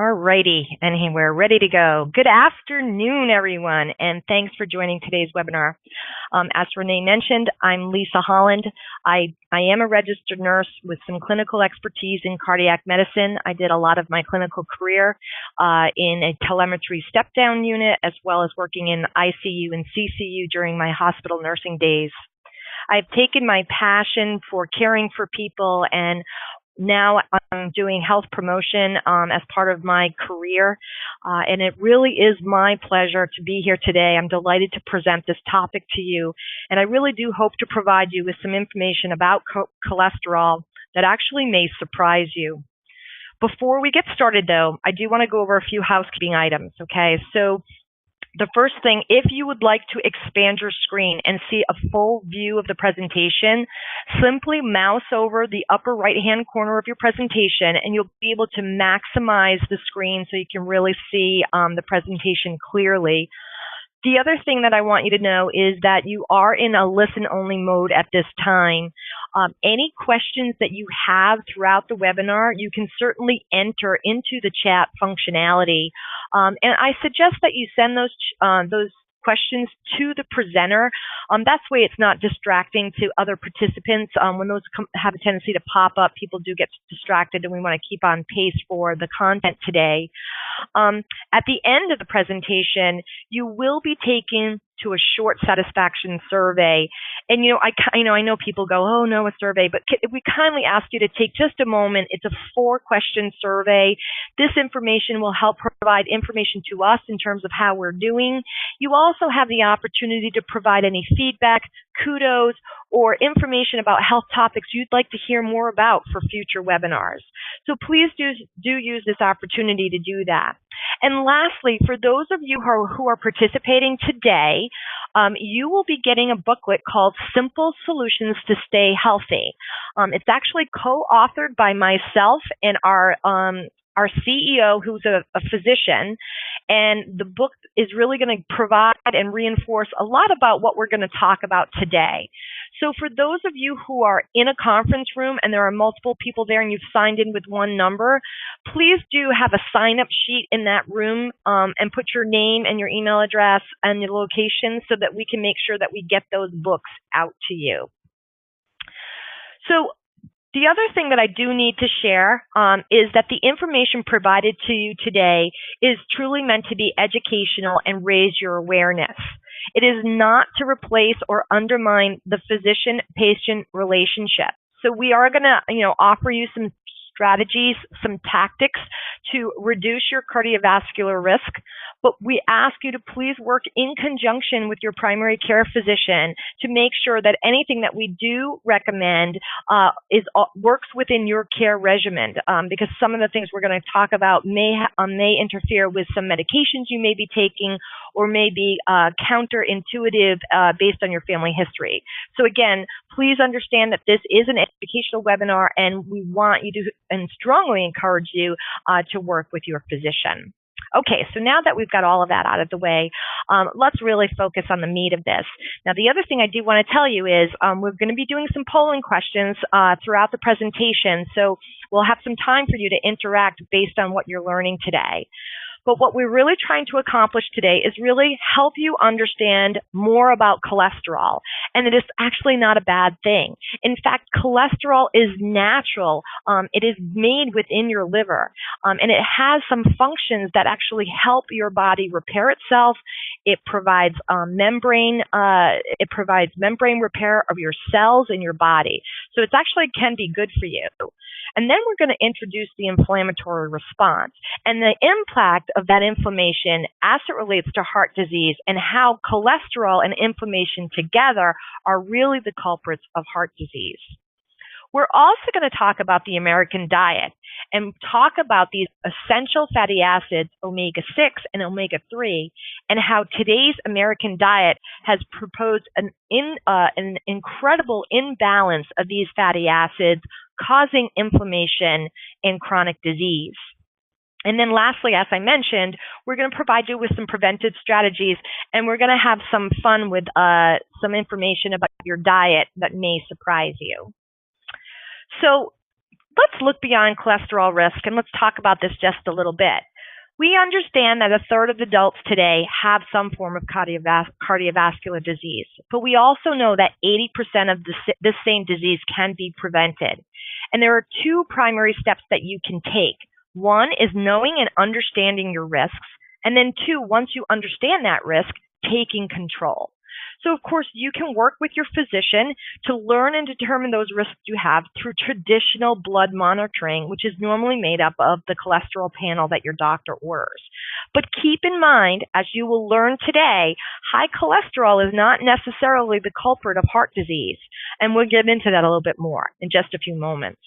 All righty, and we're ready to go. Good afternoon, everyone, and thanks for joining today's webinar. As Renee mentioned, I'm Lisa Holland. I am a registered nurse with some clinical expertise in cardiac medicine. I did a lot of my clinical career in a telemetry step-down unit, as well as working in ICU and CCU during my hospital nursing days. I've taken my passion for caring for people, and now I'm doing health promotion as part of my career, and it really is my pleasure to be here today. I'm delighted to present this topic to you, and I really do hope to provide you with some information about cholesterol that actually may surprise you. Before we get started, though, I do want to go over a few housekeeping items, okay? So the first thing, if you would like to expand your screen and see a full view of the presentation, simply mouse over the upper right-hand corner of your presentation and you'll be able to maximize the screen so you can really see the presentation clearly. The other thing that I want you to know is that you are in a listen-only mode at this time. Any questions that you have throughout the webinar, you can certainly enter into the chat functionality. And I suggest that you send those questions to the presenter. That way it's not distracting to other participants. When those have a tendency to pop up, people do get distracted, and we want to keep on pace for the content today. At the end of the presentation, you will be taken to a short satisfaction survey. And I know people go, oh no, a survey, but we kindly ask you to take just a moment. It's a 4-question survey. This information will help provide information to us in terms of how we're doing. You also have the opportunity to provide any feedback, kudos, or information about health topics you'd like to hear more about for future webinars. So please do use this opportunity to do that. And lastly, for those of you who are participating today, you will be getting a booklet called Simple Solutions to Stay Healthy. It's actually co-authored by myself and our CEO, who's a physician, and the book is really going to provide and reinforce a lot about what we're going to talk about today. So for those of you who are in a conference room and there are multiple people there and you've signed in with one number, please do have a sign-up sheet in that room and put your name and your email address and your location so that we can make sure that we get those books out to you. So the other thing that I do need to share is that the information provided to you today is truly meant to be educational and raise your awareness. It is not to replace or undermine the physician-patient relationship. So we are going to, offer you some strategies, some tactics to reduce your cardiovascular risk, but we ask you to please work in conjunction with your primary care physician to make sure that anything that we do recommend works within your care regimen, because some of the things we're going to talk about may interfere with some medications you may be taking or may be counterintuitive based on your family history. So again, please understand that this is an educational webinar and we want you to and strongly encourage you to work with your physician. Okay, so now that we've got all of that out of the way, let's really focus on the meat of this. Now, the other thing I do want to tell you is we're going to be doing some polling questions throughout the presentation, so we'll have some time for you to interact based on what you're learning today. But what we're really trying to accomplish today is really help you understand more about cholesterol. And it is actually not a bad thing. In fact, cholesterol is natural. It is made within your liver. And it has some functions that actually help your body repair itself. It provides membrane repair of your cells in your body. So it actually can be good for you. And then we're going to introduce the inflammatory response and the impact of that inflammation as it relates to heart disease and how cholesterol and inflammation together are really the culprits of heart disease. We're also going to talk about the American diet and talk about these essential fatty acids, omega-6 and omega-3, and how today's American diet has proposed an incredible imbalance of these fatty acids, causing inflammation and chronic disease. And then lastly, as I mentioned, we're going to provide you with some preventive strategies, and we're going to have some fun with some information about your diet that may surprise you. So let's look beyond cholesterol risk and let's talk about this just a little bit. We understand that a third of adults today have some form of cardiovascular disease, but we also know that 80% of this same disease can be prevented. And there are two primary steps that you can take. One is knowing and understanding your risks, and then two, once you understand that risk, taking control. So, of course, you can work with your physician to learn and determine those risks you have through traditional blood monitoring, which is normally made up of the cholesterol panel that your doctor orders. But keep in mind, as you will learn today, high cholesterol is not necessarily the culprit of heart disease. And we'll get into that a little bit more in just a few moments.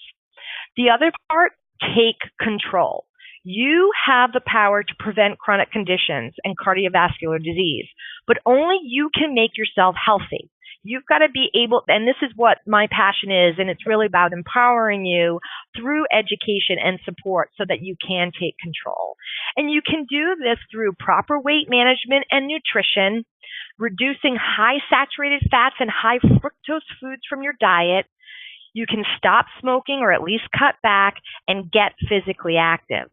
The other part, take control. You have the power to prevent chronic conditions and cardiovascular disease, but only you can make yourself healthy. You've got to be able, and this is what my passion is, and it's really about empowering you through education and support so that you can take control. And you can do this through proper weight management and nutrition, reducing high saturated fats and high fructose foods from your diet. You can stop smoking or at least cut back and get physically active.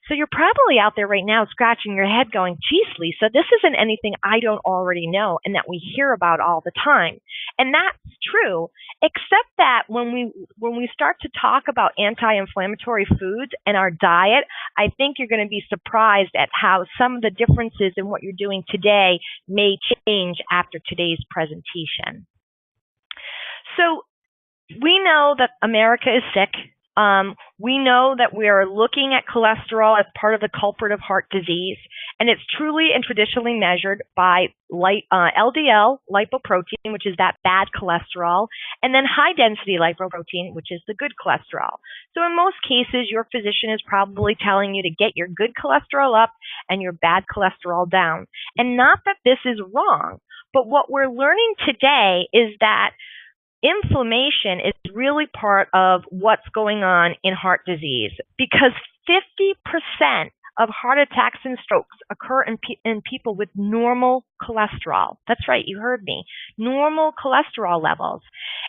So you're probably out there right now scratching your head going, geez, Lisa, this isn't anything I don't already know and that we hear about all the time. And that's true, except that when we start to talk about anti-inflammatory foods and our diet, I think you're going to be surprised at how some of the differences in what you're doing today may change after today's presentation. So we know that America is sick. We know that we are looking at cholesterol as part of the culprit of heart disease, and it's truly and traditionally measured by LDL, lipoprotein, which is that bad cholesterol, and then high-density lipoprotein, which is the good cholesterol. So in most cases, your physician is probably telling you to get your good cholesterol up and your bad cholesterol down. And not that this is wrong, but what we're learning today is that inflammation is really part of what's going on in heart disease, because 50% of heart attacks and strokes occur in people with normal cholesterol. That's right, you heard me. Normal cholesterol levels.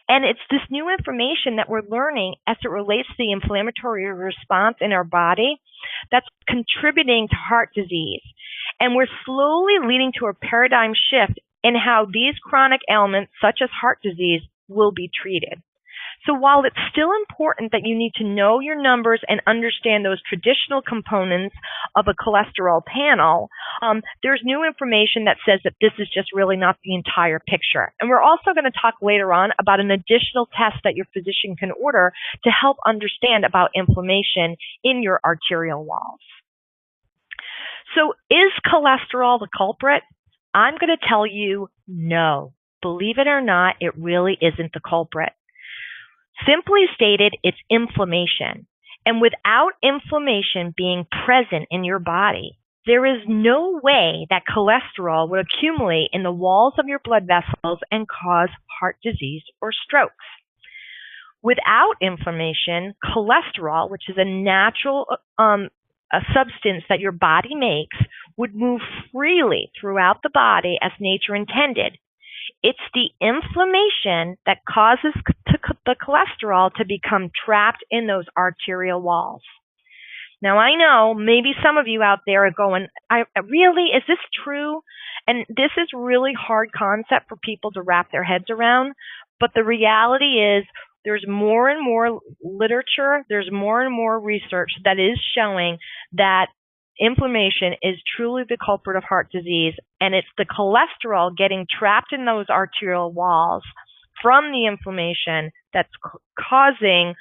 And it's this new information that we're learning as it relates to the inflammatory response in our body that's contributing to heart disease. And we're slowly leading to a paradigm shift in how these chronic ailments, such as heart disease, will be treated. So while it's still important that you need to know your numbers and understand those traditional components of a cholesterol panel, there's new information that says that this is just really not the entire picture. And we're also going to talk later on about an additional test that your physician can order to help understand about inflammation in your arterial walls. So is cholesterol the culprit? I'm going to tell you no. Believe it or not, it really isn't the culprit. Simply stated, it's inflammation. And without inflammation being present in your body, there is no way that cholesterol would accumulate in the walls of your blood vessels and cause heart disease or strokes. Without inflammation, cholesterol, which is a natural a substance that your body makes, would move freely throughout the body as nature intended. It's the inflammation that causes the cholesterol to become trapped in those arterial walls. Now, I know maybe some of you out there are going, really, is this true? And this is really hard concept for people to wrap their heads around. But the reality is there's more and more literature, there's more and more research that is showing that inflammation is truly the culprit of heart disease, and it's the cholesterol getting trapped in those arterial walls from the inflammation that's causing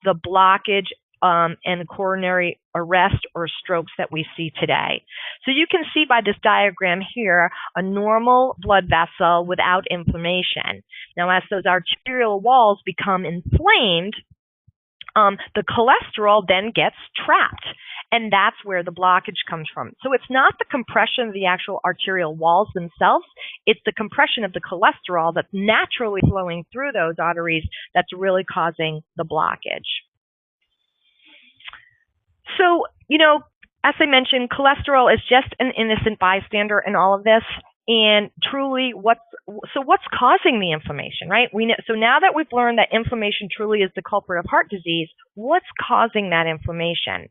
the blockage and coronary arrest or strokes that we see today. So you can see by this diagram here a normal blood vessel without inflammation. Now, as those arterial walls become inflamed, the cholesterol then gets trapped, and that's where the blockage comes from. So it's not the compression of the actual arterial walls themselves, it's the compression of the cholesterol that's naturally flowing through those arteries that's really causing the blockage. So, as I mentioned, cholesterol is just an innocent bystander in all of this. And truly, what's causing the inflammation, right? So now that we've learned that inflammation truly is the culprit of heart disease, what's causing that inflammation?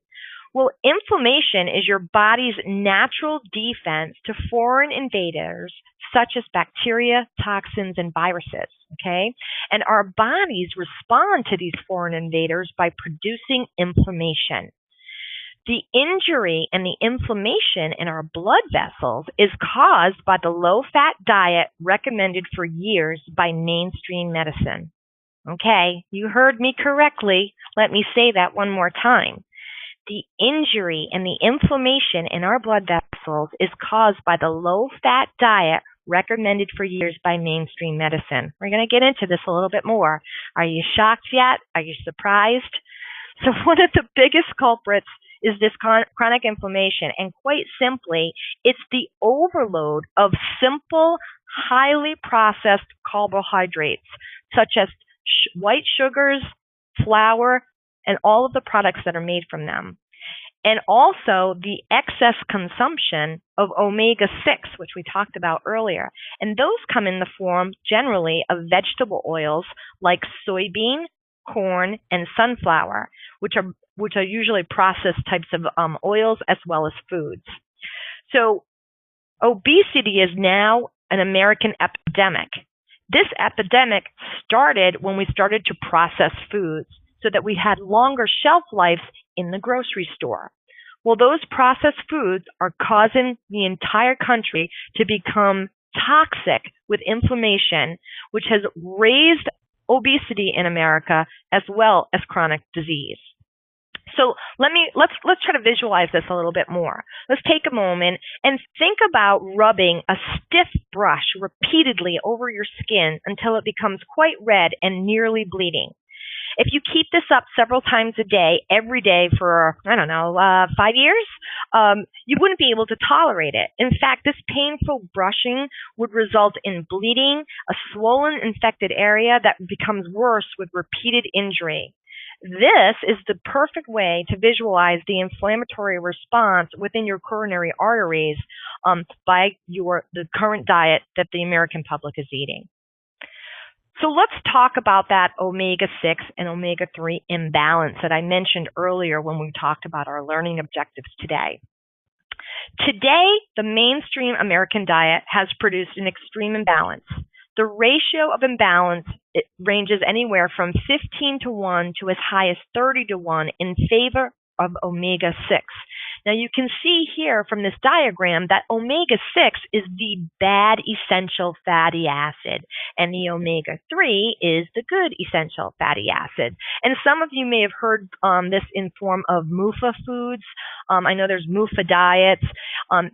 Well, inflammation is your body's natural defense to foreign invaders such as bacteria, toxins, and viruses, okay? And our bodies respond to these foreign invaders by producing inflammation. The injury and the inflammation in our blood vessels is caused by the low-fat diet recommended for years by mainstream medicine. Okay, you heard me correctly. Let me say that one more time. The injury and the inflammation in our blood vessels is caused by the low-fat diet recommended for years by mainstream medicine. We're going to get into this a little bit more. Are you shocked yet? Are you surprised? So one of the biggest culprits is this chronic inflammation, and quite simply, it's the overload of simple, highly processed carbohydrates, such as white sugars, flour, and all of the products that are made from them. And also the excess consumption of omega-6, which we talked about earlier. And those come in the form, generally, of vegetable oils like soybean, corn, and sunflower, which are usually processed types of oils as well as foods. So obesity is now an American epidemic. This epidemic started when we started to process foods so that we had longer shelf lives in the grocery store. Well, those processed foods are causing the entire country to become toxic with inflammation, which has raised obesity in America as well as chronic disease. So let's try to visualize this a little bit more. Let's take a moment and think about rubbing a stiff brush repeatedly over your skin until it becomes quite red and nearly bleeding. If you keep this up several times a day, every day for, 5 years, you wouldn't be able to tolerate it. In fact, this painful brushing would result in bleeding, a swollen, infected area that becomes worse with repeated injury. This is the perfect way to visualize the inflammatory response within your coronary arteries by the current diet that the American public is eating. So let's talk about that omega-6 and omega-3 imbalance that I mentioned earlier when we talked about our learning objectives today. Today, the mainstream American diet has produced an extreme imbalance. The ratio of imbalance ranges anywhere from 15-1 to as high as 30-1 in favor of omega-6. Now you can see here from this diagram that omega-6 is the bad essential fatty acid and the omega-3 is the good essential fatty acid. And some of you may have heard this in form of MUFA foods. I know there's MUFA diets.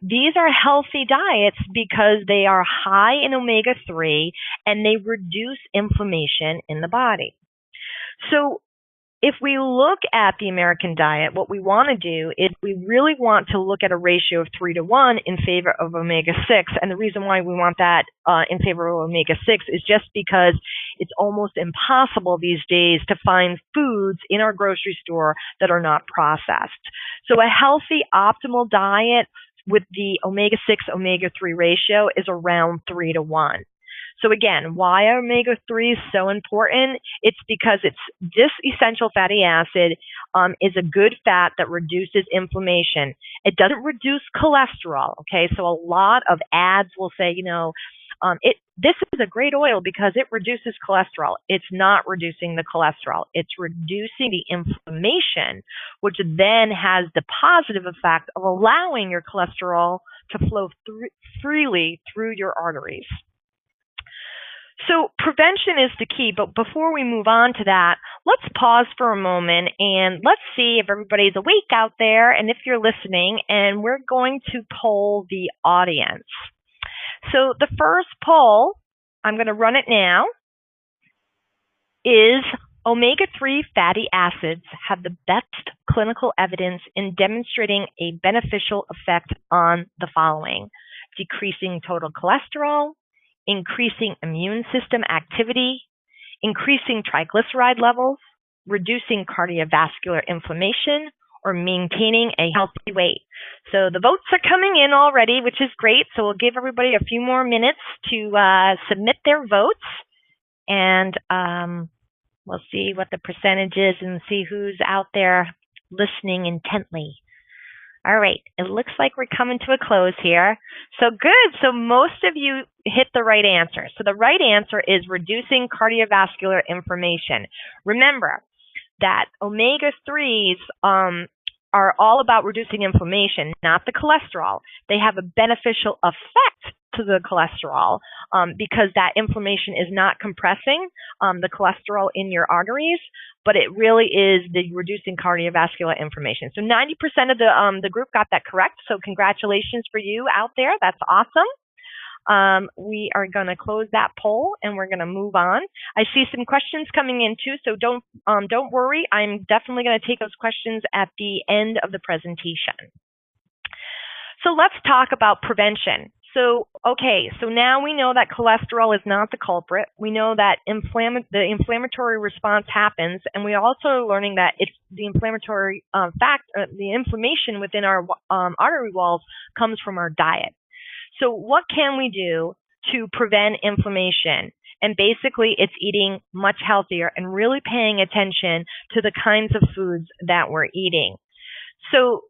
These are healthy diets because they are high in omega-3 and they reduce inflammation in the body. So if we look at the American diet, what we want to do is we really want to look at a ratio of 3-1 in favor of omega-6. And the reason why we want that in favor of omega-6 is just because it's almost impossible these days to find foods in our grocery store that are not processed. So a healthy, optimal diet with the omega-6, omega-3 ratio is around 3-1. So again, why omega-3 is so important? It's because this essential fatty acid is a good fat that reduces inflammation. It doesn't reduce cholesterol, okay? So a lot of ads will say, this is a great oil because it reduces cholesterol. It's not reducing the cholesterol. It's reducing the inflammation, which then has the positive effect of allowing your cholesterol to flow freely through your arteries. So prevention is the key, but before we move on to that, let's pause for a moment and let's see if everybody's awake out there and if you're listening, and we're going to poll the audience. So the first poll, I'm going to run it now, is omega-3 fatty acids have the best clinical evidence in demonstrating a beneficial effect on the following: decreasing total cholesterol, increasing immune system activity, increasing triglyceride levels, reducing cardiovascular inflammation, or maintaining a healthy weight. So the votes are coming in already, which is great. So we'll give everybody a few more minutes to submit their votes, and we'll see what the percentage is and see who's out there listening intently. All right, it looks like we're coming to a close here. So good. So most of you hit the right answer. So the right answer is reducing cardiovascular inflammation. Remember that omega-3s are all about reducing inflammation, not the cholesterol. They have a beneficial effect to the cholesterol because that inflammation is not compressing the cholesterol in your arteries, but it really is the reducing cardiovascular inflammation. So 90% of the group got that correct. So congratulations for you out there. That's awesome. We are going to close that poll and we're going to move on. I see some questions coming in too, so don't worry. I'm definitely going to take those questions at the end of the presentation. So let's talk about prevention. So now we know that cholesterol is not the culprit. We know that the inflammatory response happens, and we also are learning that it's the inflammatory the inflammation within our artery walls comes from our diet. So what can we do to prevent inflammation? And basically, it's eating much healthier and really paying attention to the kinds of foods that we're eating. So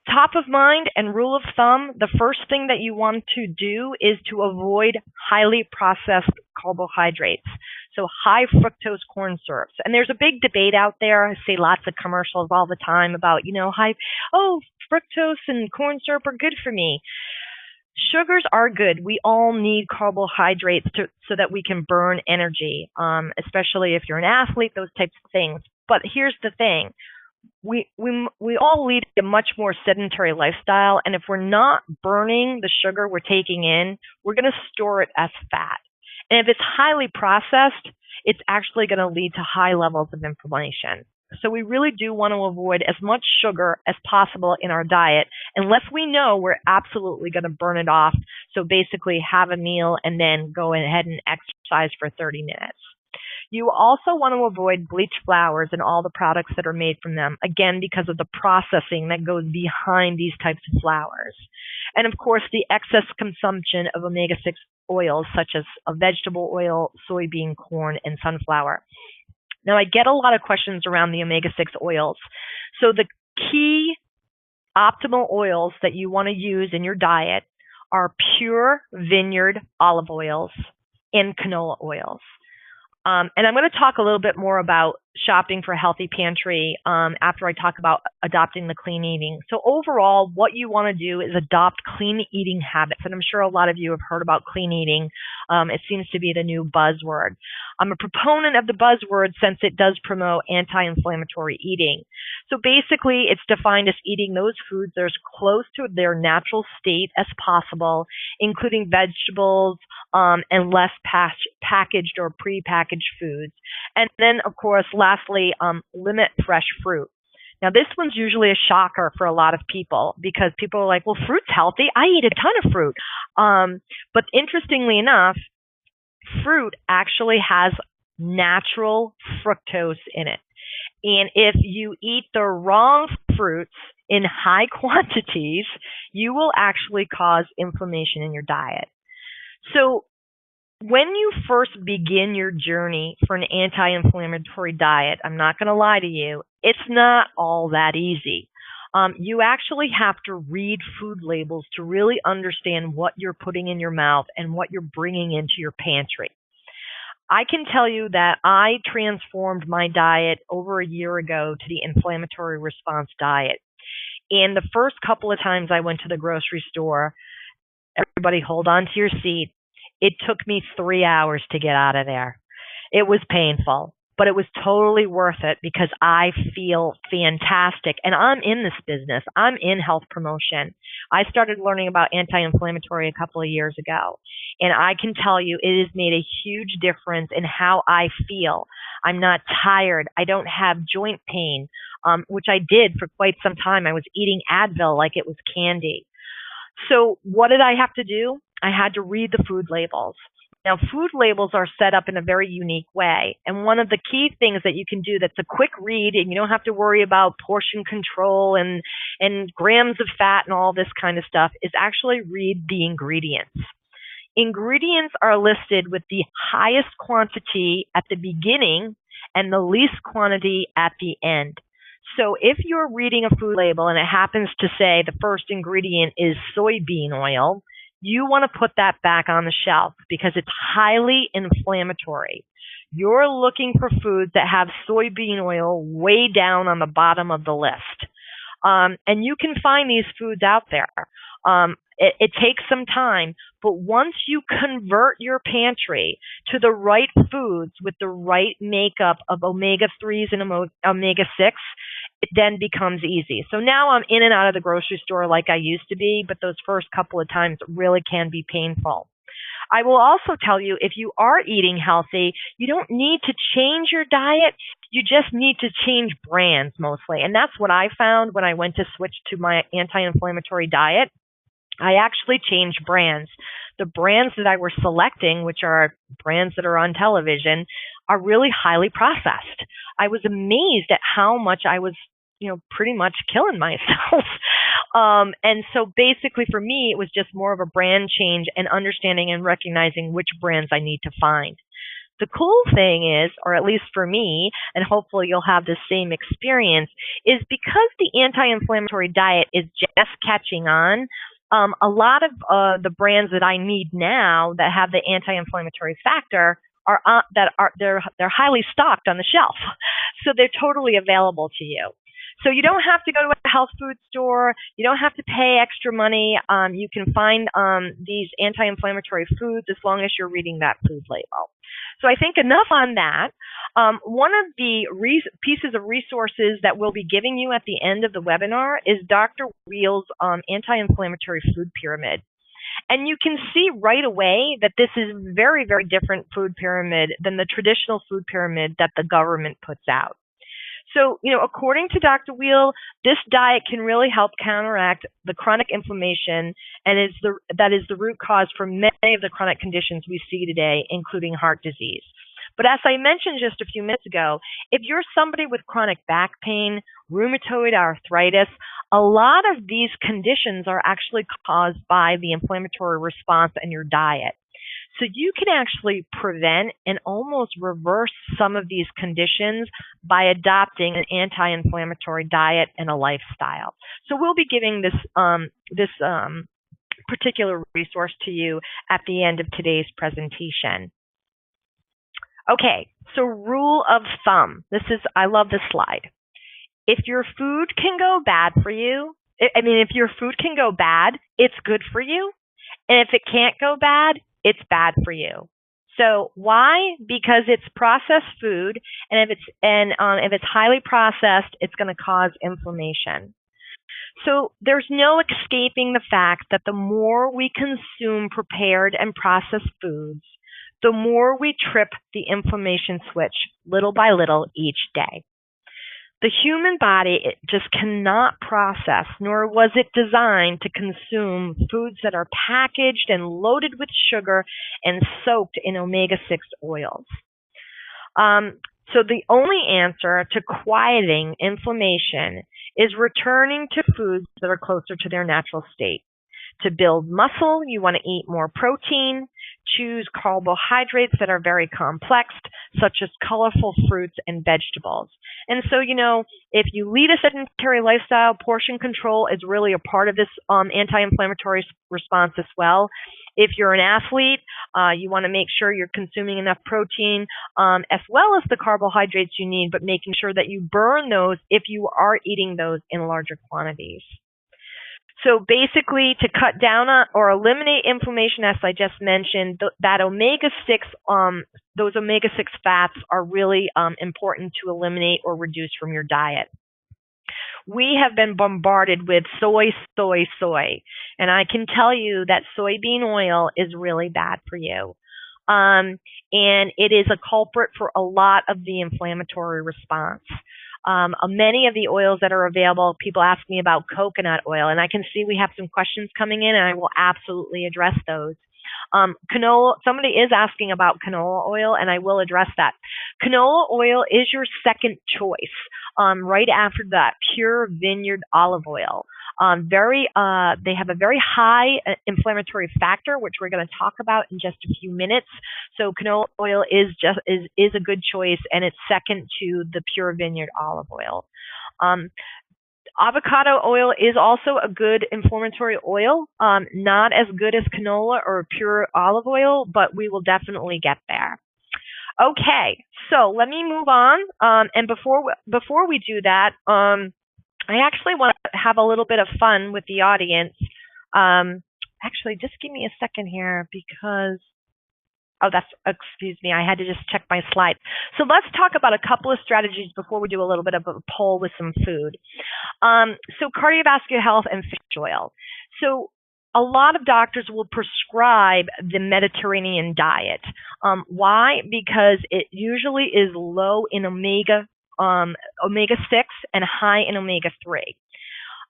top of mind and rule of thumb, the first thing that you want to do is to avoid highly processed carbohydrates. So high fructose corn syrups. And there's a big debate out there. I see lots of commercials all the time about, fructose and corn syrup are good for me. Sugars are good. We all need carbohydrates so that we can burn energy, especially if you're an athlete, those types of things. But here's the thing. We all lead a much more sedentary lifestyle, and if we're not burning the sugar we're taking in, we're going to store it as fat. And if it's highly processed, it's actually going to lead to high levels of inflammation. So we really do want to avoid as much sugar as possible in our diet, unless we know we're absolutely going to burn it off. So basically have a meal and then go ahead and exercise for 30 minutes. You also want to avoid bleached flours and all the products that are made from them, again, because of the processing that goes behind these types of flours. And of course, the excess consumption of omega-6 oils, such as vegetable oil, soybean, corn, and sunflower. Now, I get a lot of questions around the omega-6 oils. So the key optimal oils that you want to use in your diet are pure vineyard olive oils and canola oils. And I'm going to talk a little bit more about shopping for a healthy pantry after I talk about adopting the clean eating. So overall, what you want to do is adopt clean eating habits. And I'm sure a lot of you have heard about clean eating. It seems to be the new buzzword. I'm a proponent of the buzzword since it does promote anti-inflammatory eating. So basically, it's defined as eating those foods that are as close to their natural state as possible, including vegetables and less packaged or prepackaged foods. And then, of course, lastly, limit fresh fruit. Now, this one's usually a shocker for a lot of people because people are like, well, fruit's healthy. I eat a ton of fruit. But interestingly enough, fruit actually has natural fructose in it. And if you eat the wrong fruits in high quantities, you will actually cause inflammation in your diet. So when you first begin your journey for an anti-inflammatory diet, I'm not going to lie to you, it's not all that easy. You actually have to read food labels to really understand what you're putting in your mouth and what you're bringing into your pantry. I can tell you that I transformed my diet over a year ago to the inflammatory response diet. And the first couple of times I went to the grocery store, everybody hold on to your seat. It took me 3 hours to get out of there. It was painful, but it was totally worth it because I feel fantastic. And I'm in this business. I'm in health promotion. I started learning about anti-inflammatory a couple of years ago. And I can tell you it has made a huge difference in how I feel. I'm not tired. I don't have joint pain, which I did for quite some time. I was eating Advil like it was candy. So what did I have to do? I had to read the food labels. Now, food labels are set up in a very unique way. And one of the key things that you can do that's a quick read and you don't have to worry about portion control and grams of fat and all this kind of stuff is actually read the ingredients. Ingredients are listed with the highest quantity at the beginning and the least quantity at the end. So if you're reading a food label and it happens to say the first ingredient is soybean oil, you want to put that back on the shelf because it's highly inflammatory. You're looking for foods that have soybean oil way down on the bottom of the list. And you can find these foods out there. It takes some time, but once you convert your pantry to the right foods with the right makeup of omega-3s and omega-6, it then becomes easy. So now I'm in and out of the grocery store like I used to be, but those first couple of times really can be painful. I will also tell you, if you are eating healthy, you don't need to change your diet. You just need to change brands mostly. And that's what I found when I went to switch to my anti-inflammatory diet. I actually changed brands. The brands that I were selecting, which are brands that are on television, are really highly processed. I was amazed at how much I was, pretty much killing myself. And so basically for me, it was just more of a brand change and understanding and recognizing which brands I need to find. The cool thing is, or at least for me, and hopefully you'll have the same experience, is because the anti-inflammatory diet is just catching on, a lot of the brands that I need now that have the anti-inflammatory factor they're highly stocked on the shelf. So they're totally available to you. So you don't have to go to a health food store. You don't have to pay extra money. You can find these anti-inflammatory foods as long as you're reading that food label. So I think enough on that. One of the pieces of resources that we'll be giving you at the end of the webinar is Dr. Wheel's anti-inflammatory food pyramid. And you can see right away that this is a very, very different food pyramid than the traditional food pyramid that the government puts out. So, according to Dr. Wheel, this diet can really help counteract the chronic inflammation and that is the root cause for many of the chronic conditions we see today, including heart disease. But as I mentioned just a few minutes ago, if you're somebody with chronic back pain, rheumatoid arthritis, a lot of these conditions are actually caused by the inflammatory response in your diet. So you can actually prevent and almost reverse some of these conditions by adopting an anti-inflammatory diet and a lifestyle. So we'll be giving this particular resource to you at the end of today's presentation. Okay, so rule of thumb. I love this slide. If your food can go bad for you, if your food can go bad, it's good for you. And if it can't go bad, it's bad for you. So why? Because it's processed food, and if it's highly processed, it's going to cause inflammation. So there's no escaping the fact that the more we consume prepared and processed foods, the more we trip the inflammation switch little by little each day. The human body just cannot process, nor was it designed to consume foods that are packaged and loaded with sugar and soaked in omega-6 oils. So the only answer to quieting inflammation is returning to foods that are closer to their natural state. To build muscle, you want to eat more protein. Choose carbohydrates that are very complex, such as colorful fruits and vegetables. And so, if you lead a sedentary lifestyle, portion control is really a part of this anti-inflammatory response as well. If you're an athlete, you want to make sure you're consuming enough protein as well as the carbohydrates you need, but making sure that you burn those if you are eating those in larger quantities. So basically, to cut down on or eliminate inflammation, as I just mentioned, that omega-6, those omega-6 fats are really important to eliminate or reduce from your diet. We have been bombarded with soy, and I can tell you that soybean oil is really bad for you. And it is a culprit for a lot of the inflammatory response. Many of the oils that are available, people ask me about coconut oil, and I can see we have some questions coming in, and I will absolutely address those. Canola, somebody is asking about canola oil, and I will address that. Canola oil is your second choice, right after that, pure vineyard olive oil. They have a very high inflammatory factor, which we're going to talk about in just a few minutes. So canola oil is a good choice, and it's second to the pure vineyard olive oil. Avocado oil is also a good inflammatory oil, not as good as canola or pure olive oil, but we will definitely get there. Okay, so let me move on. And before we do that, I actually want to have a little bit of fun with the audience. Actually, just give me a second here because, excuse me, I had to just check my slide. So let's talk about a couple of strategies before we do a little bit of a poll with some food. So cardiovascular health and fish oil. So a lot of doctors will prescribe the Mediterranean diet. Why? Because it usually is low in omega-6 and high in omega-3.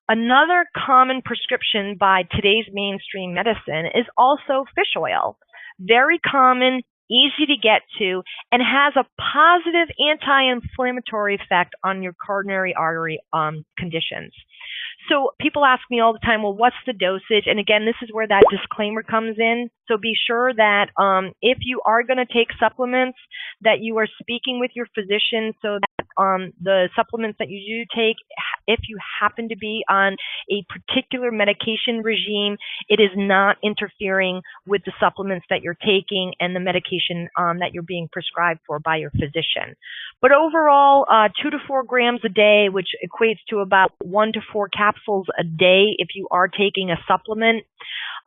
Another common prescription by today's mainstream medicine is also fish oil. Very common, easy to get to, and has a positive anti-inflammatory effect on your coronary artery conditions. So people ask me all the time, well, what's the dosage? And again, this is where that disclaimer comes in. So be sure that if you are going to take supplements, that you are speaking with your physician so that the supplements that you do take, if you happen to be on a particular medication regime, it is not interfering with the supplements that you're taking and the medication that you're being prescribed for by your physician. But overall, 2 to 4 grams a day, which equates to about 1 to 4 capsules a day if you are taking a supplement.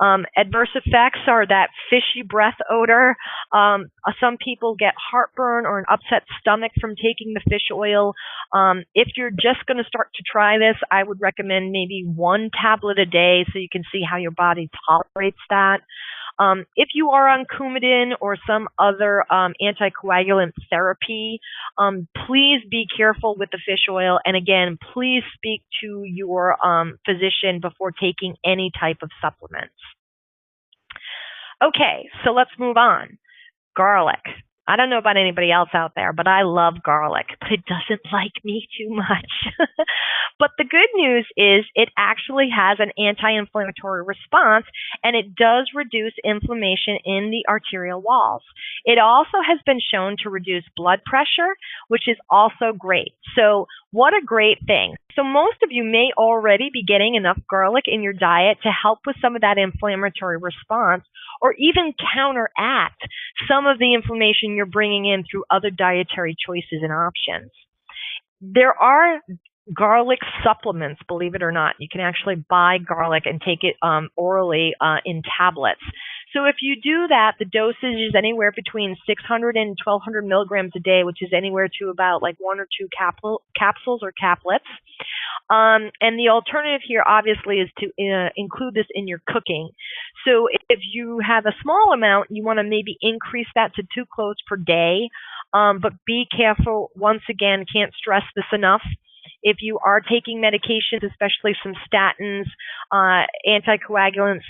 Adverse effects are that fishy breath odor. Some people get heartburn or an upset stomach from taking the fish oil. If you're just going to start to try this, I would recommend maybe 1 tablet a day so you can see how your body tolerates that. If you are on Coumadin or some other anticoagulant therapy, please be careful with the fish oil. And again, please speak to your physician before taking any type of supplements. Okay, so let's move on. Garlic. I don't know about anybody else out there, but I love garlic, but it doesn't like me too much. But the good news is it actually has an anti-inflammatory response, and it does reduce inflammation in the arterial walls. It also has been shown to reduce blood pressure, which is also great. So what a great thing. So most of you may already be getting enough garlic in your diet to help with some of that inflammatory response, or even counteract some of the inflammation you're bringing in through other dietary choices and options. There are garlic supplements, believe it or not. You can actually buy garlic and take it orally in tablets. So if you do that, the dosage is anywhere between 600 and 1,200 milligrams a day, which is anywhere to about like 1 or 2 capsules or caplets. And the alternative here, obviously, is to include this in your cooking. So if you have a small amount, you want to maybe increase that to 2 cloves per day. But be careful. Once again, can't stress this enough. If you are taking medications, especially some statins, anticoagulants,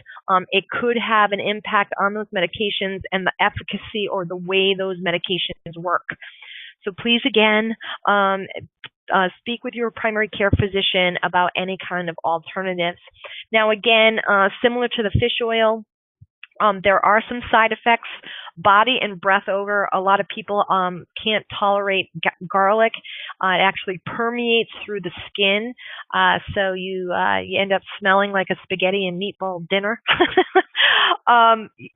it could have an impact on those medications and the efficacy or the way those medications work. So please, again, speak with your primary care physician about any kind of alternatives. Now, again, similar to the fish oil, there are some side effects. Body and breath odor. A lot of people can't tolerate garlic. It actually permeates through the skin, so you end up smelling like a spaghetti and meatball dinner.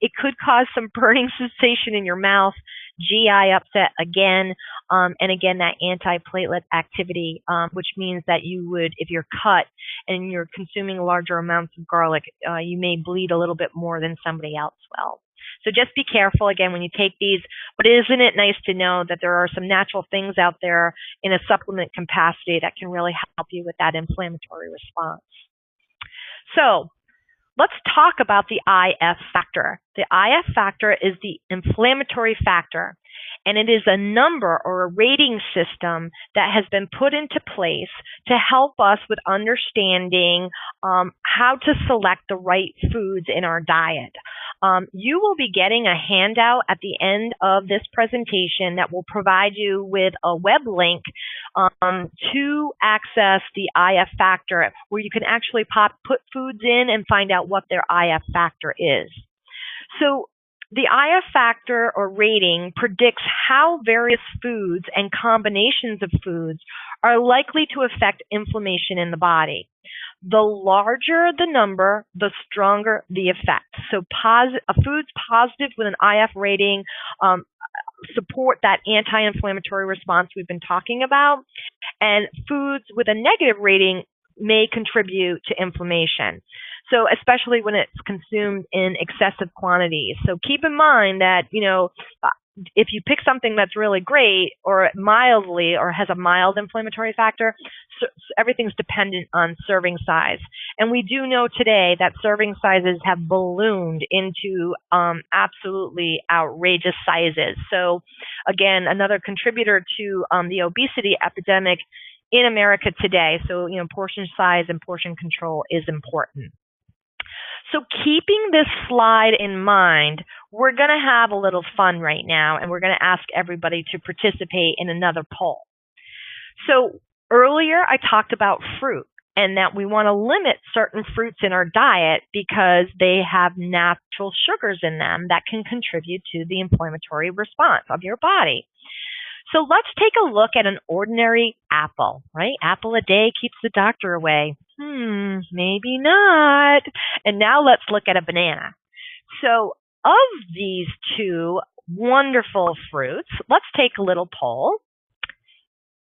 It could cause some burning sensation in your mouth, GI upset again, and again that antiplatelet activity, which means that you would, if you're cut and you're consuming larger amounts of garlic, you may bleed a little bit more than somebody else will. So just be careful, again, when you take these. But isn't it nice to know that there are some natural things out there in a supplement capacity that can really help you with that inflammatory response? So let's talk about the IF factor. The IF factor is the inflammatory factor, and it is a number or a rating system that has been put into place to help us with understanding how to select the right foods in our diet. You will be getting a handout at the end of this presentation that will provide you with a web link to access the IF factor, where you can actually put foods in and find out what their IF factor is. So the IF factor or rating predicts how various foods and combinations of foods are likely to affect inflammation in the body. The larger the number, the stronger the effect. So foods positive with an IF rating support that anti-inflammatory response we've been talking about, and foods with a negative rating may contribute to inflammation. So especially when it's consumed in excessive quantities. So keep in mind that, if you pick something that's really great or mildly or has a mild inflammatory factor, so everything's dependent on serving size. And we do know today that serving sizes have ballooned into absolutely outrageous sizes. So again, another contributor to the obesity epidemic in America today. So, portion size and portion control is important. So keeping this slide in mind, we're going to have a little fun right now, and we're going to ask everybody to participate in another poll. So earlier I talked about fruit and that we want to limit certain fruits in our diet because they have natural sugars in them that can contribute to the inflammatory response of your body. So let's take a look at an ordinary apple, right? Apple a day keeps the doctor away. Maybe not. And now let's look at a banana. So of these two wonderful fruits, let's take a little poll.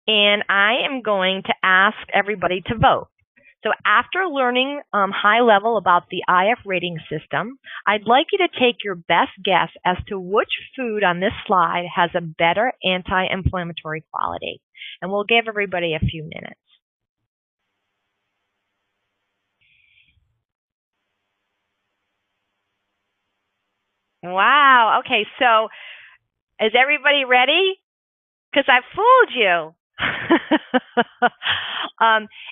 And I am going to ask everybody to vote. So after learning high level about the IF rating system, I'd like you to take your best guess as to which food on this slide has a better anti-inflammatory quality. And we'll give everybody a few minutes. Wow. Okay, so is everybody ready? Because I fooled you.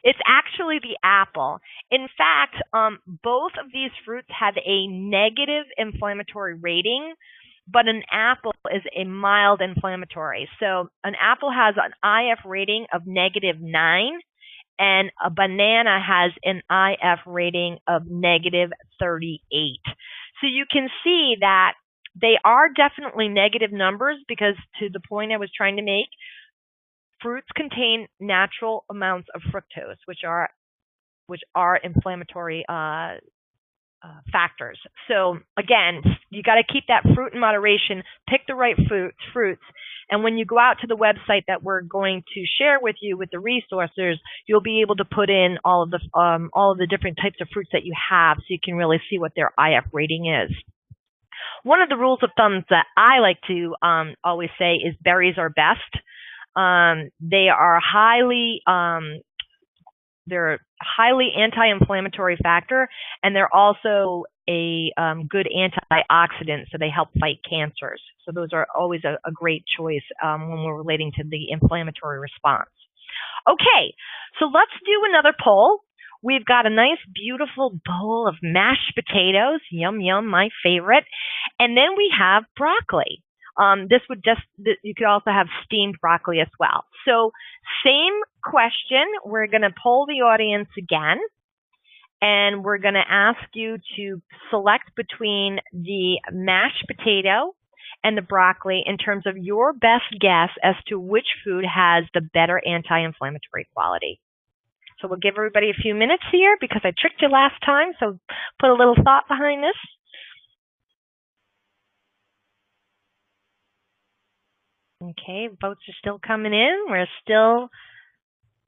It's actually the apple. In fact, both of these fruits have a negative inflammatory rating, but an apple is a mild inflammatory. So an apple has an IF rating of -9, and a banana has an IF rating of -38. So you can see that they are definitely negative numbers because, to the point I was trying to make, fruits contain natural amounts of fructose, which are inflammatory factors. So again, you got to keep that fruit in moderation, pick the right fruits, and when you go out to the website that we're going to share with you with the resources, you'll be able to put in all of the different types of fruits that you have, so you can really see what their IF rating is. One of the rules of thumb that I like to always say is berries are best. They are they're a highly anti-inflammatory factor, and they're also a good antioxidant, so they help fight cancers. So those are always a great choice when we're relating to the inflammatory response. Okay, so let's do another poll. We've got a nice, beautiful bowl of mashed potatoes. Yum, yum, my favorite. And then we have broccoli. You could also have steamed broccoli as well. So same question. We're going to poll the audience again, and we're going to ask you to select between the mashed potato and the broccoli in terms of your best guess as to which food has the better anti-inflammatory quality. So we'll give everybody a few minutes here because I tricked you last time, so put a little thought behind this. Okay, votes are still coming in. We're still,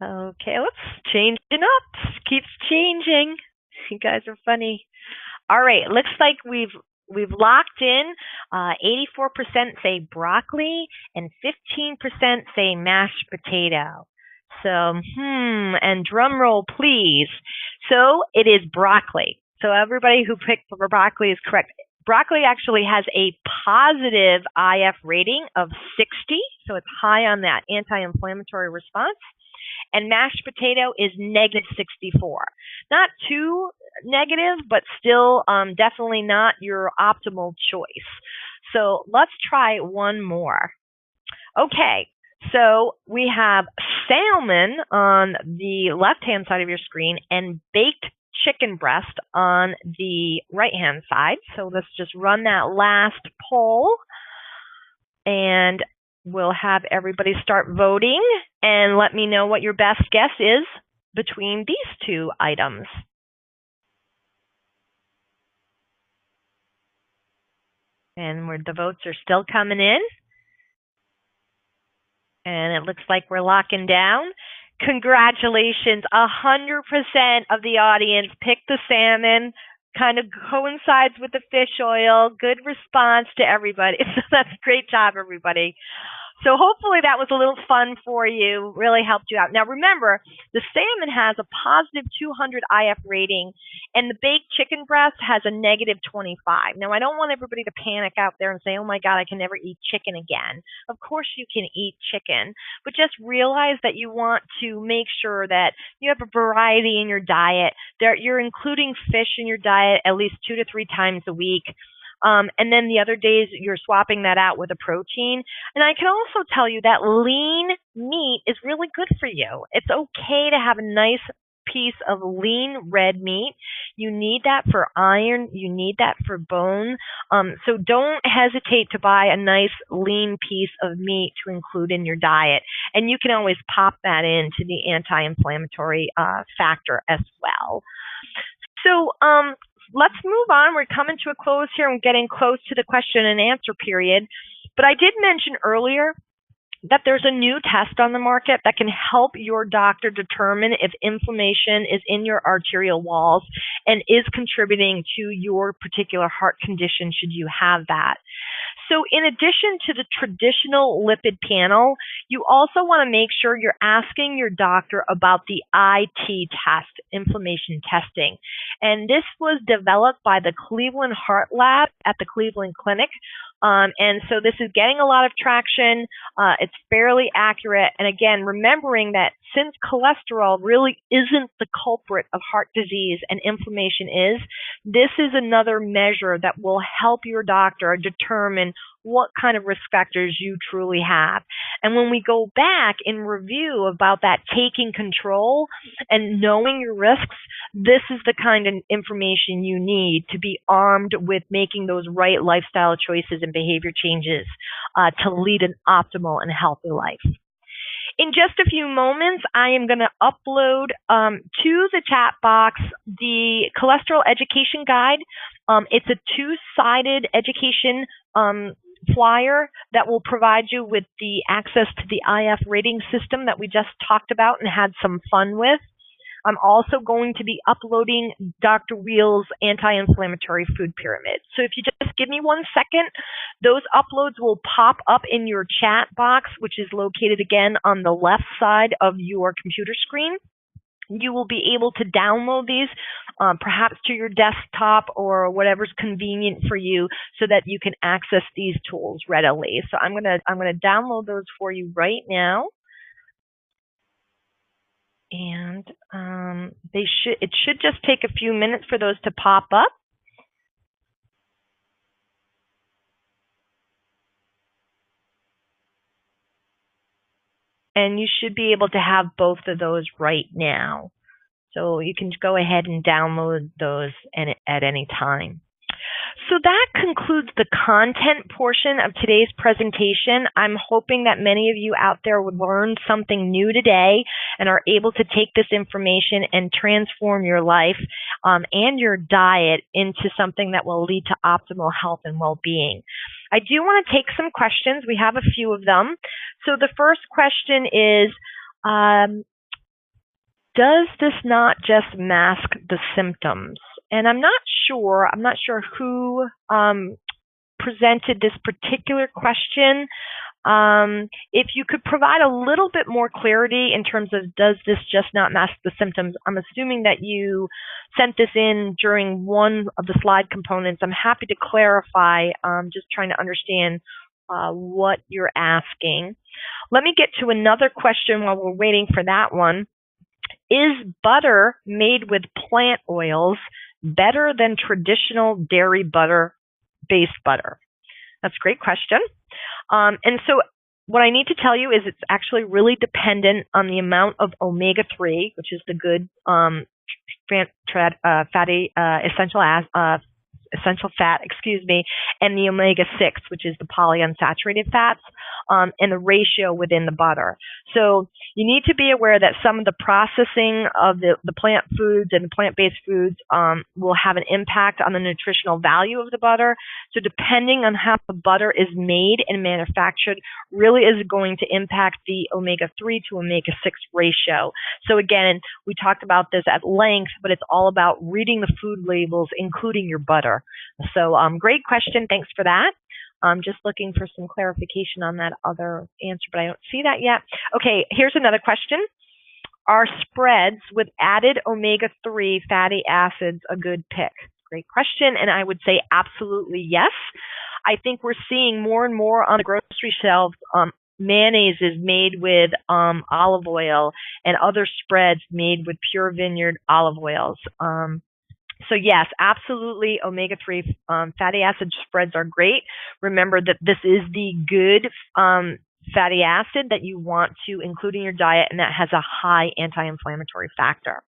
okay, let's change it up. Keeps changing. You guys are funny. All right, looks like we've locked in. 84% say broccoli and 15% say mashed potato. So, and drum roll, please. So it is broccoli. So everybody who picked for broccoli is correct. Broccoli actually has a positive IF rating of 60, so it's high on that anti-inflammatory response. And mashed potato is -64. Not too negative, but still definitely not your optimal choice. So let's try one more. Okay, so we have salmon on the left-hand side of your screen and baked chicken breast on the right-hand side. So let's just run that last poll, and we'll have everybody start voting and let me know what your best guess is between these two items. And the votes are still coming in. And it looks like we're locking down. Congratulations, 100% of the audience picked the salmon. Kind of coincides with the fish oil. Good response to everybody. So that's great job, everybody. So hopefully that was a little fun for you, really helped you out. Now remember, the salmon has a positive 200 IF rating, and the baked chicken breast has a negative 25. Now I don't want everybody to panic out there and say, oh my God, I can never eat chicken again. Of course you can eat chicken, but just realize that you want to make sure that you have a variety in your diet. You're including fish in your diet at least 2 to 3 times a week. And then the other days you're swapping that out with a protein. And I can also tell you that lean meat is really good for you. It's okay to have a nice piece of lean red meat. You need that for iron. You need that for bone. So don't hesitate to buy a nice lean piece of meat to include in your diet. And you can always pop that into the anti-inflammatory factor as well. So let's move on. We're coming to a close here and getting close to the question and answer period. But I did mention earlier that there's a new test on the market that can help your doctor determine if inflammation is in your arterial walls and is contributing to your particular heart condition should you have that. So in addition to the traditional lipid panel, you also want to make sure you're asking your doctor about the IT test, inflammation testing. And this was developed by the Cleveland Heart Lab at the Cleveland Clinic. And so this is getting a lot of traction. It's fairly accurate. And again, remembering that since cholesterol really isn't the culprit of heart disease and inflammation is, this is another measure that will help your doctor determine what kind of risk factors you truly have. And when we go back in review about that taking control and knowing your risks, this is the kind of information you need to be armed with making those right lifestyle choices and behavior changes to lead an optimal and healthy life. In just a few moments, I am going to upload to the chat box the cholesterol education guide. It's a 2-sided education flyer that will provide you with the access to the IF rating system that we just talked about and had some fun with. I'm also going to be uploading Dr. Wheel's anti-inflammatory food pyramid. So if you just give me 1 second, those uploads will pop up in your chat box, which is located again on the left side of your computer screen. You will be able to download these perhaps to your desktop or whatever's convenient for you so that you can access these tools readily. So I'm gonna download those for you right now. And it should just take a few minutes for those to pop up. And you should be able to have both of those right now. So you can go ahead and download those at any time. So that concludes the content portion of today's presentation. I'm hoping that many of you out there would learn something new today and are able to take this information and transform your life and your diet into something that will lead to optimal health and well-being. I do want to take some questions. We have a few of them. So the first question is, does this not just mask the symptoms? And I'm not sure who presented this particular question. If you could provide a little bit more clarity in terms of does this just not mask the symptoms? I'm assuming that you sent this in during one of the slide components. I'm happy to clarify, just trying to understand what you're asking. Let me get to another question while we're waiting for that one. Is butter made with plant oils better than traditional dairy butter-based butter? That's a great question. And so what I need to tell you is it's actually really dependent on the amount of omega-3, which is the good fatty essential fat, and the omega-6, which is the polyunsaturated fats, and the ratio within the butter. So you need to be aware that some of the processing of the plant foods and the plant-based foods will have an impact on the nutritional value of the butter. So depending on how the butter is made and manufactured really is going to impact the omega-3 to omega-6 ratio. So again, we talked about this at length, but it's all about reading the food labels, including your butter. So great question. Thanks for that. I'm just looking for some clarification on that other answer, but I don't see that yet. Okay, here's another question. Are spreads with added omega-3 fatty acids a good pick? Great question, and I would say absolutely yes. I think we're seeing more and more on the grocery shelves mayonnaise is made with olive oil and other spreads made with pure vineyard olive oils. So yes, absolutely, omega-3 fatty acid spreads are great. Remember that this is the good fatty acid that you want to include in your diet, and that has a high anti-inflammatory factor.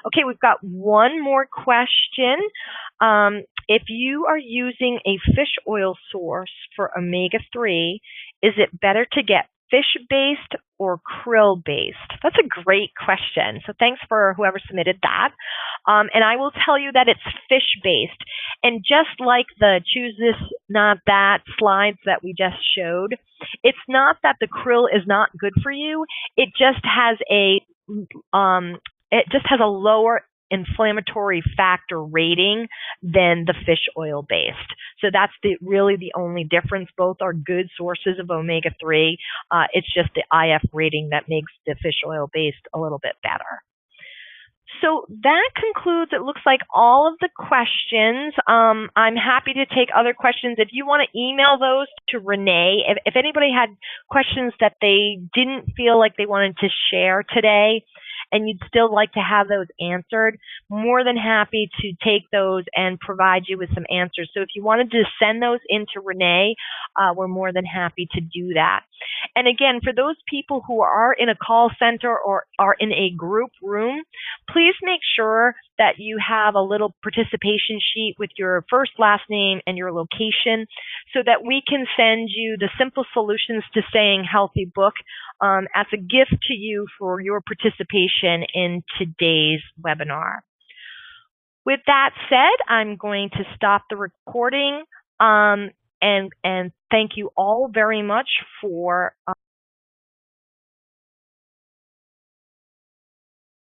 Okay, we've got one more question. If you are using a fish oil source for omega-3, is it better to get fish-based or krill-based? That's a great question. So thanks for whoever submitted that. And I will tell you that it's fish-based. And just like the choose this, not that slides that we just showed, it's not that the krill is not good for you. It just has a lower inflammatory factor rating than the fish oil based. So that's really the only difference. Both are good sources of omega-3. It's just the IF rating that makes the fish oil based a little bit better. So that concludes, it looks like, all of the questions. I'm happy to take other questions. If you want to email those to Renee, if anybody had questions that they didn't feel like they wanted to share today, and you'd still like to have those answered, more than happy to take those and provide you with some answers. So if you wanted to send those in to Renee, we're more than happy to do that. And again, for those people who are in a call center or are in a group room, please make sure that you have a little participation sheet with your first, last name, and your location so that we can send you the Simple Solutions to Staying Healthy book as a gift to you for your participation in today's webinar. With that said, I'm going to stop the recording and thank you all very much for